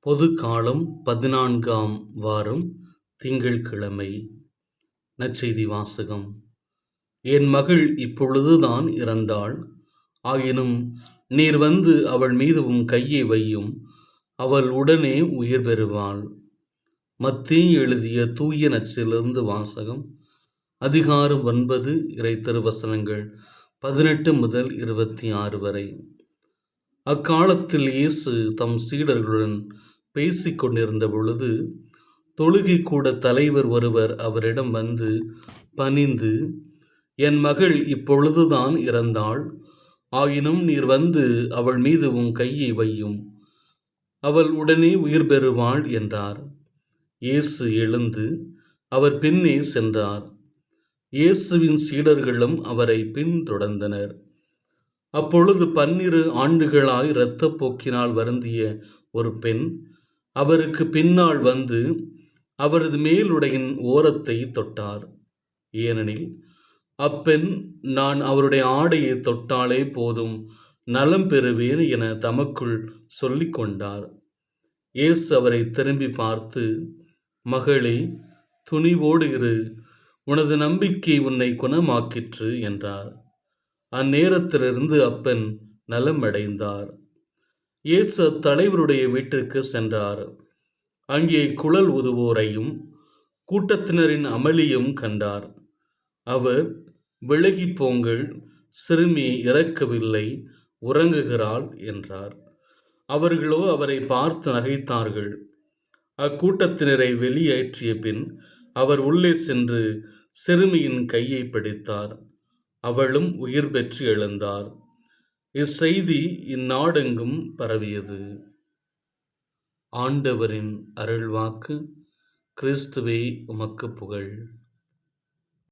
பொது காலம் 14ஆம் வாரம் திங்கட்கிழமை. நற்செய்தி வாசகம். என் மகள் இப்பொழுதுதான் இறந்தாள். ஆயினும் நீர் வந்து அவள் மீது உம் கையை வையும், அவள் உடனே உயிர் பெறுவாள். மத்தேயு எழுதிய தூய நற்செய்தியிலிருந்து வாசகம். அதிகாரம் 9, இறை திருவசனங்கள் 18 முதல் 26 வரை. அக்காலத்தில் இயேசு தம் சீடர்களுடன் பேசிக் கொண்டிருந்த பொழுது, தொழுகை கூட தலைவர் ஒருவர் அவரிடம் வந்து பணிந்து, என் மகள் இப்பொழுதுதான் இறந்தாள். ஆயினும் நீர் வந்து அவள் மீது உம் கையை வையும், அவள் உடனே உயிர் பெறுவாள் என்றார். இயேசு எழுந்து அவர் பின்னே சென்றார். இயேசுவின் சீடர்களும் அவரை பின்தொடர்ந்தனர். அப்பொழுது 12 ஆண்டுகளாய் இரத்தப்போக்கினால் வருந்திய ஒரு பெண் அவருக்கு பின்னால் வந்து அவரது மேலுடையின் ஓரத்தை தொட்டார். ஏனெனில் அப்பெண், நான் அவருடைய ஆடையை தொட்டாலே போதும், நலம் பெறுவேன் என தமக்குள் சொல்லிக் கொண்டார். இயேசு அவரை திரும்பி பார்த்து, மகளே, துணிவோடு இரு, உனது நம்பிக்கை உன்னை குணமாக்கிற்று என்றார். அந்நேரத்திலிருந்து அப்பெண் நலம் அடைந்தார். இயேசு தலைவருடைய வீட்டிற்கு சென்றார். அங்கே குழல் ஊதுவோரையும் கூட்டத்தினரின் அமளியும் கண்டார். அவர், விலகி போங்கள், சிறுமி இறக்கவில்லை, உறங்குகிறாள் என்றார். அவர்களோ அவரை பார்த்து நகைத்தார்கள். அக்கூட்டத்தினரை வெளியேற்றிய பின் அவர் உள்ளே சென்று சிறுமியின் கையை பிடித்தார். அவளும் உயிர் பெற்று எழுந்தார். இச்செய்தி இந்நாடெங்கும் பரவியது. ஆண்டவரின் அருள்வாக்கு. கிறிஸ்துவே உமக்கு புகழ்.